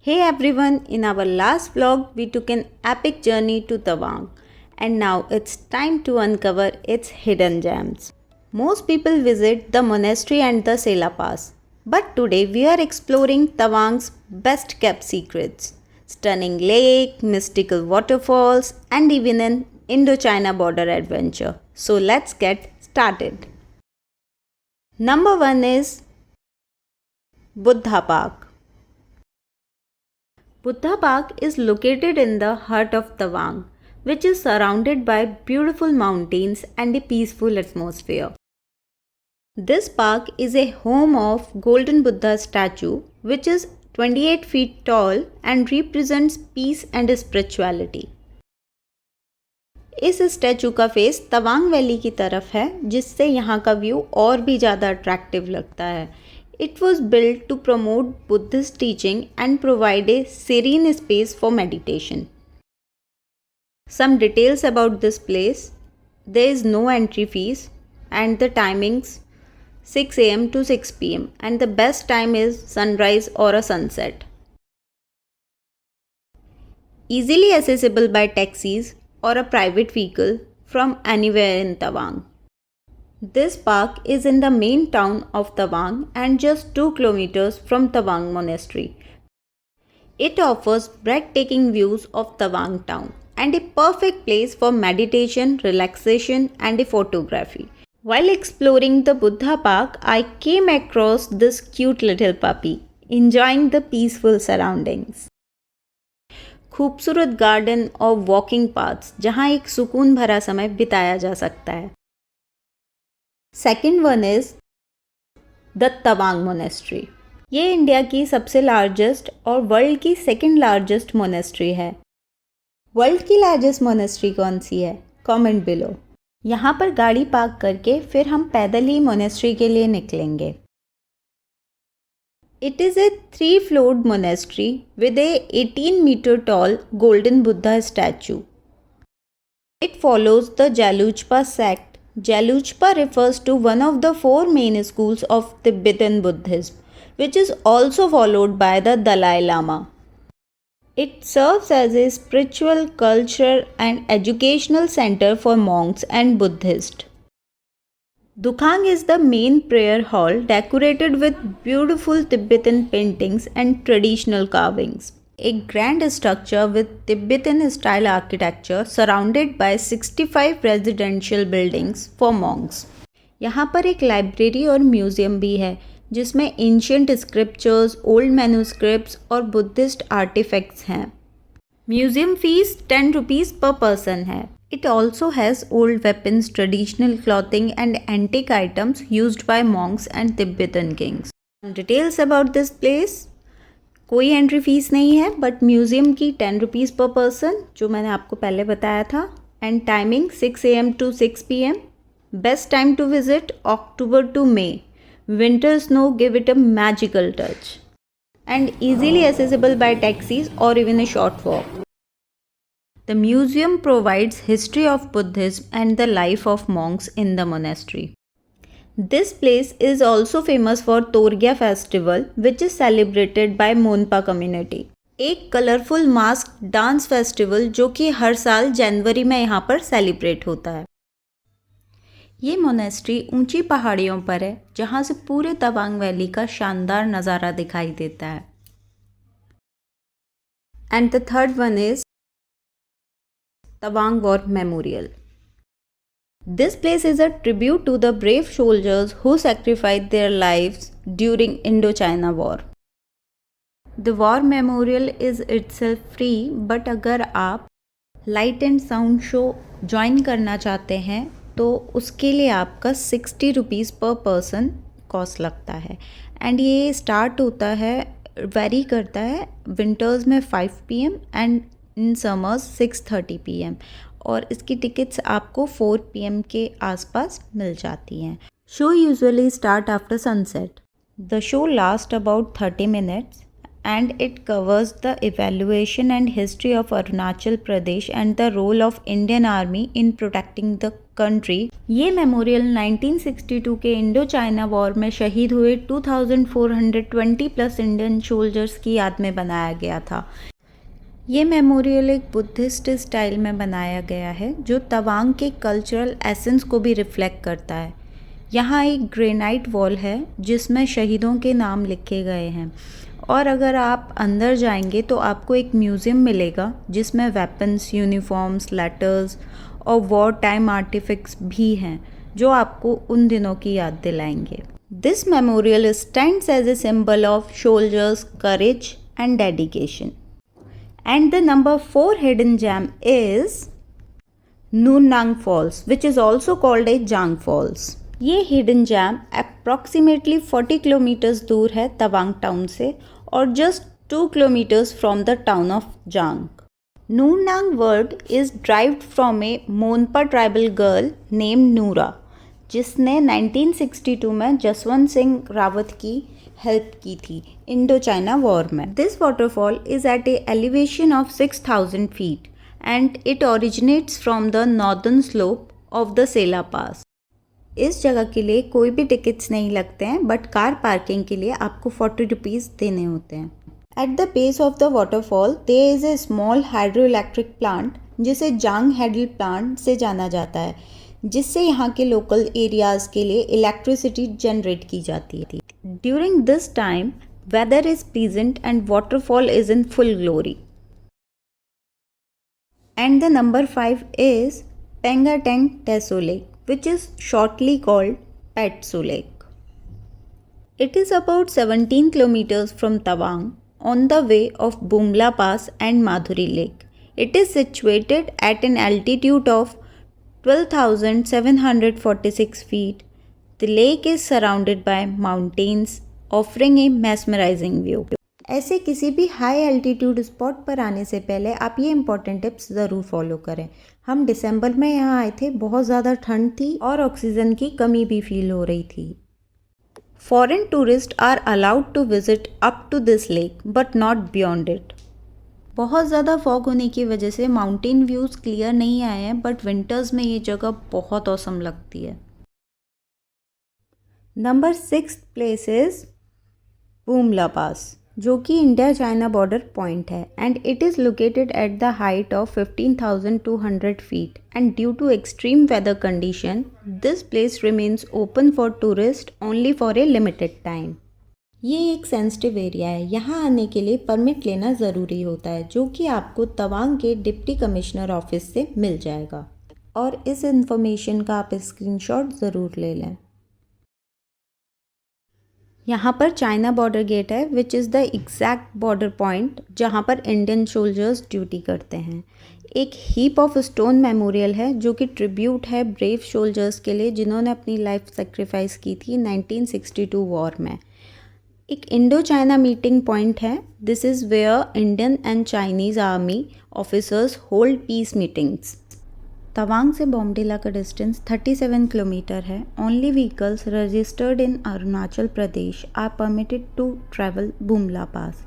Hey everyone, in our last vlog we took an epic journey to Tawang and now it's time to uncover its hidden gems. Most people visit the monastery and the Sela Pass, but today we are exploring Tawang's best kept secrets. Stunning lake, mystical waterfalls and even an Indo-China border adventure. So let's get started. Number 1 is Buddha Park. Buddha Park is located in the heart of Tawang, which is surrounded by beautiful mountains and a peaceful atmosphere. This park is a home of Golden Buddha statue, which is 28 feet tall and represents peace and spirituality. इस statue का face Tawang valley की तरफ है, जिससे यहाँ का view और भी ज़्यादा अट्रैक्टिव लगता है. It was built to promote Buddhist teaching and provide a serene space for meditation. Some details about this place. There is no entry fees and the timings 6 am to 6 pm and the best time is sunrise or a sunset. Easily accessible by taxis or a private vehicle from anywhere in Tawang. This park is in the main town of Tawang and just 2 kilometers from Tawang Monastery. It offers breathtaking views of Tawang town and a perfect place for meditation, relaxation and photography. While exploring the Buddha Park, I came across this cute little puppy, enjoying the peaceful surroundings. खूबसूरत garden और walking paths जहाँ एक सुकून भरा समय बिताया जा सकता है. Second one is the Tawang monastery. ये इंडिया की सबसे लार्जेस्ट और वर्ल्ड की सेकेंड लार्जेस्ट मोनेस्ट्री है. वर्ल्ड की लार्जेस्ट मोनेस्ट्री कौन सी है? Comment below. यहाँ पर गाड़ी पार्क करके फिर हम पैदल ही मोनेस्ट्री के लिए निकलेंगे. It is a 3-floored monastery with a 18-meter tall golden Buddha statue. It follows the Gelugpa sect. Gelugpa refers to one of the 4 main schools of Tibetan Buddhism, which is also followed by the Dalai Lama. It serves as a spiritual, cultural and educational center for monks and Buddhists. Dukhang is the main prayer hall decorated with beautiful Tibetan paintings and traditional carvings. A grand structure with Tibetan style architecture surrounded by 65 residential buildings for monks. यहाँ पर एक library और museum भी है जिसमें ancient scriptures, old manuscripts और Buddhist artefacts हैं. Museum fees 10 rupees पर पर्सन है. It also has old weapons, traditional clothing and antique items used by monks and Tibetan kings. Details about this place. कोई entry fees नहीं है but museum की 10 rupees पर person जो मैंने आपको पहले बताया था. And timing 6 am to 6 pm. Best time to visit October to May. Winter snow give it a magical touch. And easily accessible by taxis or even a short walk. The museum provides history of Buddhism and the life of monks in the monastery. This place is also famous for Torgya festival which is celebrated by Monpa community. एक colourful mask dance festival जो कि हर साल जनवरी में यहाँ पर celebrate होता है. ये मोनेस्ट्री ऊंची पहाड़ियों पर है जहाँ से पूरे तवांग वैली का शानदार नज़ारा दिखाई देता है. And the third one is Tawang War Memorial. This place is a tribute to the brave soldiers who sacrificed their lives during Indo-China War. The War Memorial is itself free, but अगर आप light and sound show join करना चाहते हैं तो उसके लिए आपका 60 rupees पर पर्सन कॉस्ट लगता है. एंड ये स्टार्ट होता है, वेरी करता है, विंटर्स में 5 pm and in summers 6:30 pm और इसकी टिकट्स आपको 4 pm के आसपास मिल जाती हैं. Show usually start after sunset. The show last about 30 minutes and it covers the evaluation and history of Arunachal Pradesh and the role of Indian Army in protecting the country. ये memorial 1962 के Indo China war में शहीद हुए 2420 plus Indian soldiers की याद में बनाया गया था। ये मेमोरियल एक बुद्धिस्ट स्टाइल में बनाया गया है जो तवांग के कल्चरल एसेंस को भी रिफ्लेक्ट करता है। यहाँ एक ग्रेनाइट वॉल है जिसमें शहीदों के नाम लिखे गए हैं और अगर आप अंदर जाएंगे तो आपको एक म्यूज़ियम मिलेगा जिसमें वेपन्स, यूनिफॉर्म्स, लेटर्स और वॉर टाइम आर्टिफैक्ट्स भी हैं जो आपको उन दिनों की याद दिलाएंगे। This memorial stands as a symbol of soldiers courage and dedication. And the number 4 hidden gem is Nunang Falls, which is also called a Jang Falls. ये hidden gem approximately 40 kilometers दूर है तवांग टाउन से और just 2 kilometers from the town of Jang. Nunang word is derived from a Monpa tribal girl named Noora, जिसने 1962 में जसवंत सिंह रावत की help की थी इंडो चाइना वॉर में। This waterfall is at a elevation of 6000 feet and it originates from the northern slope of the Sela pass. इस जगह के लिए कोई भी टिकट्स नहीं लगते हैं बट कार पार्किंग के लिए आपको 40 रुपीज़ देने होते हैं। At the base of the waterfall there is a small hydro electric plant जिसे जांग हेडल प्लांट से जाना जाता है, जिससे यहाँ के लोकल एरियाज़ के लिए इलेक्ट्रिसिटी जनरेट की जाती है। During this time, weather is pleasant and waterfall is in full glory. And the number 5 is Pengatang Teso Lake, which is shortly called Petso Lake. It is about 17 kilometers from Tawang on the way of Bumla Pass and Madhuri Lake. It is situated at an altitude of 12,746 feet. The lake is surrounded by mountains, offering a mesmerizing view. ऐसे किसी भी high altitude spot पर आने से पहले आप ये important tips ज़रूर फॉलो करें। हम दिसंबर में यहाँ आए थे, बहुत ज़्यादा ठंड थी और ऑक्सीजन की कमी भी फील हो रही थी। Foreign tourist are allowed to visit up to this lake but not beyond it. बहुत ज़्यादा फॉग होने की वजह से माउंटेन व्यूज़ क्लियर नहीं आए हैं बट विंटर्स में ये जगह बहुत औसम लगती है। Number 6 place is Bumla pass, जो कि इंडिया चाइना बॉर्डर पॉइंट है and it is located at the height of 15,200 feet and due to extreme weather condition this place remains open for tourist only for a limited time. ये एक sensitive area है, यहाँ आने के लिए permit लेना ज़रूरी होता है जो कि आपको तवांग के डिप्टी कमिश्नर ऑफिस से मिल जाएगा और इस इंफॉर्मेशन का आप स्क्रीनशॉट ज़रूर ले लें। यहाँ पर चाइना बॉर्डर गेट है which is the exact border point जहाँ पर इंडियन सोल्जर्स ड्यूटी करते हैं। एक हीप ऑफ स्टोन मेमोरियल है जो कि ट्रिब्यूट है ब्रेव सोल्जर्स के लिए जिन्होंने अपनी लाइफ सेक्रीफाइस की थी 1962 वॉर में। एक इंडो चाइना मीटिंग पॉइंट है, this is where Indian and Chinese army officers hold peace meetings. Tawang से बॉम्डिला का डिस्टेंस 37 किलोमीटर है। Only vehicles registered in Arunachal Pradesh are permitted to travel Bumla pass.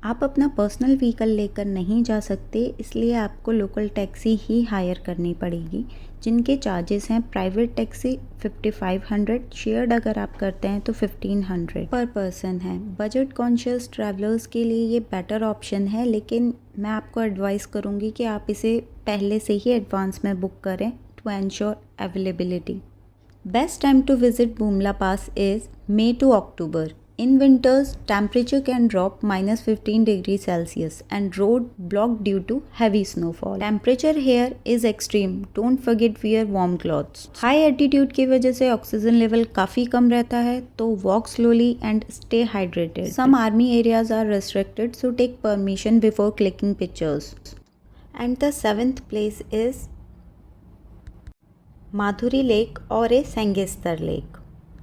आप अपना पर्सनल व्हीकल लेकर नहीं जा सकते, इसलिए आपको लोकल टैक्सी ही हायर करनी पड़ेगी जिनके चार्जेस हैं प्राइवेट टैक्सी 5500, शेयर्ड अगर आप करते हैं तो 1500 पर पर्सन है। बजट कॉन्शियस ट्रैवलर्स के लिए ये बेटर ऑप्शन है, लेकिन मैं आपको एडवाइस करूँगी कि आप इसे पहले से ही एडवांस में बुक करें to ensure availability. Best time to visit Bumla pass is May to October. In winters, temperature can drop -15 degrees Celsius and road blocked due to heavy snowfall. Temperature here is extreme. Don't forget wear warm clothes. High altitude की वजह से oxygen level काफ़ी कम रहता है, तो walk slowly and stay hydrated. Some army areas are restricted, so take permission before clicking pictures. And the 7th place is Madhuri lake और ए सेंगेस्तर lake.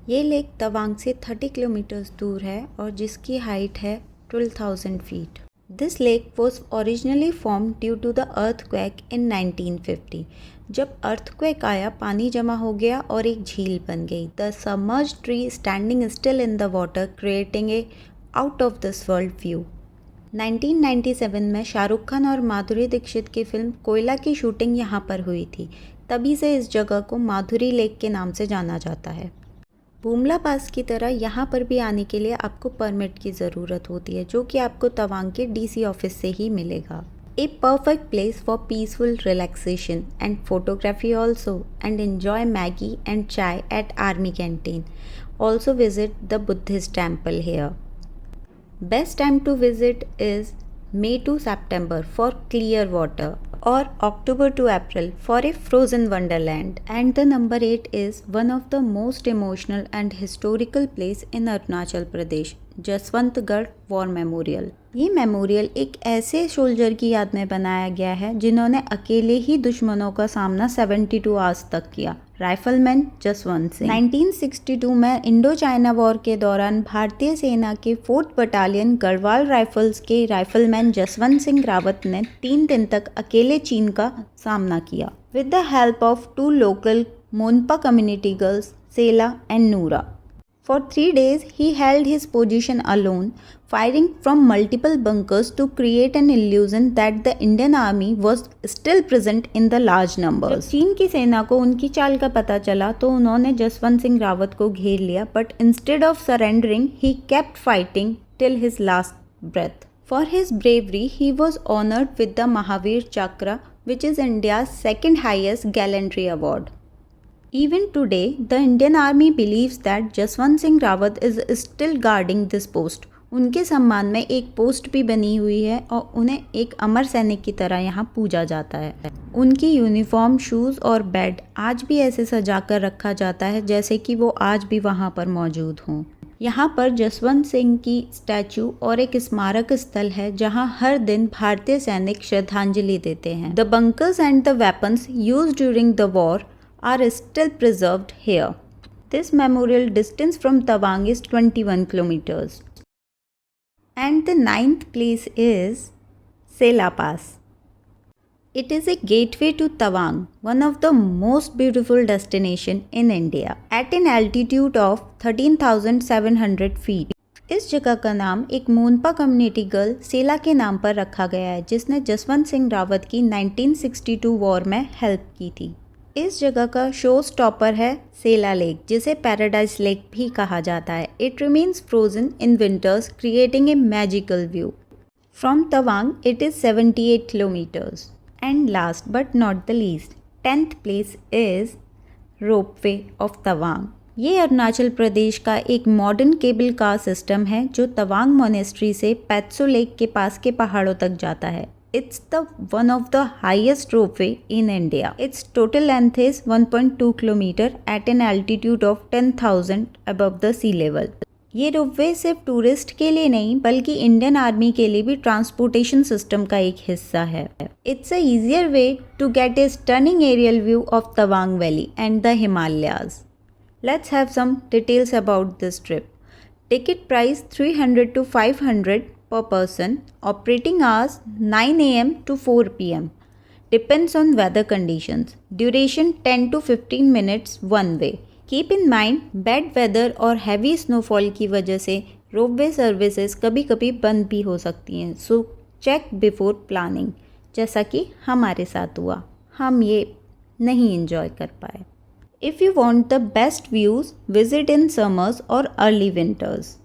ये lake Tawang से 30 किलोमीटर्स दूर है और जिसकी हाइट है 12,000 फीट। This lake was originally form due to the earthquake in 1950। जब अर्थक्वेक आया, पानी जमा हो गया और एक झील बन गई। The submerged tree standing still in the water creating a out of this world view. 1997 में शाहरुख खान और माधुरी दीक्षित की फिल्म कोयला की शूटिंग यहाँ पर हुई थी। तभी से इस जगह को माधुरी लेक के नाम से जाना जाता है। बुमला पास की तरह यहाँ पर भी आने के लिए आपको परमिट की ज़रूरत होती है, जो कि आपको तवांग के डीसी ऑफिस से ही मिलेगा। A perfect place for peaceful relaxation and photography also, and enjoy Maggie and chai at Army Canteen. Also visit the Buddhist temple here. Best time to visit is May to September for clear water or October to April for a frozen wonderland. And the number 8 is one of the most emotional and historical place in Arunachal Pradesh, Jaswantgarh war memorial. ये memorial एक ऐसे soldier की याद में बनाया गया है जिन्होंने अकेले ही दुश्मनों का सामना 72 आवर्स तक किया। राइफलमैन जसवंत सिंह। 1962 में इंडो चाइना वॉर के दौरान भारतीय सेना के 4th बटालियन गढ़वाल राइफल्स के राइफलमैन जसवंत सिंह रावत ने 3 दिन तक अकेले चीन का सामना किया with the help of 2 local Monpa community girls Sela and Nura. For 3 days, he held his position alone, firing from multiple bunkers to create an illusion that the Indian army was still present in the large numbers. जब चीन की सेना को उनकी चाल का पता चला तो उन्होंने जसवंत सिंह रावत को घेर लिया, but instead of surrendering, he kept fighting till his last breath. For his bravery, he was honored with the Mahavir Chakra, which is India's second highest gallantry award. Even today, the Indian Army believes that Jaswant Singh Rawat is still guarding this post. उनके सम्मान में एक post भी बनी हुई है और उन्हें एक अमर सैनिक की तरह यहाँ पूजा जाता है। उनकी यूनिफॉर्म, शूज़ और बेड आज भी ऐसे सजा कर रखा जाता है जैसे कि वो आज भी वहाँ पर मौजूद हों। यहाँ पर जसवंत सिंह की स्टैचू और एक स्मारक स्थल है जहाँ हर दिन भारतीय सैनिक श्रद्धांजलि देते हैं। The bunkers and the weapons used during the war are still preserved here. This memorial distance from Tawang is 21 kilometers. And the 9th place is Sela Pass. It is a gateway to Tawang, one of the most beautiful destinations in India, at an altitude of 13,700 feet. इस जगह का नाम एक Monpa community girl सेला के नाम पर रखा गया है, जिसने जसवंत सिंह रावत की 1962 वॉर में हेल्प की थी। इस जगह का शो स्टॉपर है सेला लेक, जिसे पैराडाइज लेक भी कहा जाता है। It remains frozen in winters, creating a magical view. From Tawang it is 78 kilometres. And last but not the least, 10th place is ropeway of Tawang. ये अरुणाचल प्रदेश का एक मॉडर्न केबल कार सिस्टम है जो तवांग मोनेस्ट्री से पैत्सो लेक के पास के पहाड़ों तक जाता है। It's the one of the highest ropeway in India. Its total length is 1.2 km at an altitude of 10,000 above the sea level. ये रोपवे सिर्फ टूरिस्ट के लिए नहीं बल्कि इंडियन आर्मी के लिए भी ट्रांसपोर्टेशन सिस्टम का एक हिस्सा है। It's a easier way to get a stunning aerial view of Tawang Valley and the Himalayas. Let's have some details about this trip. Ticket price 300 to 500 per person. Operating hours 9 a.m. to 4 p.m. Depends on weather conditions. Duration 10 to 15 minutes one way. Keep in mind bad weather और heavy snowfall की वजह से ropeway services कभी कभी बंद भी हो सकती हैं, सो चेक बिफोर प्लानिंग, जैसा कि हमारे साथ हुआ। हम ये नहीं एंजॉय कर पाए। If you want the best views, visit in summers और early winters.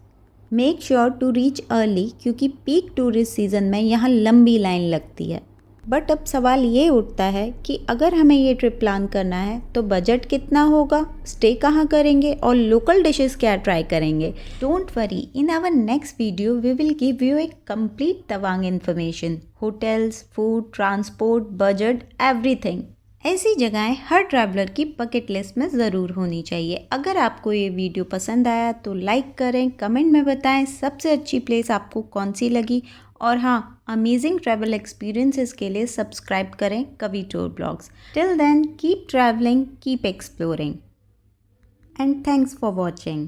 Make sure to reach early क्योंकि पीक टूरिस्ट सीज़न में यहाँ लंबी लाइन लगती है। बट अब सवाल ये उठता है कि अगर हमें ये ट्रिप प्लान करना है तो बजट कितना होगा, स्टे कहाँ करेंगे और लोकल डिशेस क्या ट्राई करेंगे। Don't worry, in our next video we will give you a complete Tawang information, hotels, food, transport, budget, everything. ऐसी जगहें हर ट्रैवलर की बकेट लिस्ट में ज़रूर होनी चाहिए। अगर आपको ये वीडियो पसंद आया तो लाइक करें, कमेंट में बताएं सबसे अच्छी प्लेस आपको कौन सी लगी, और हाँ, अमेजिंग ट्रैवल एक्सपीरियंसेस के लिए सब्सक्राइब करें Kavi tour blogs. Till then keep travelling, keep exploring, and thanks for watching.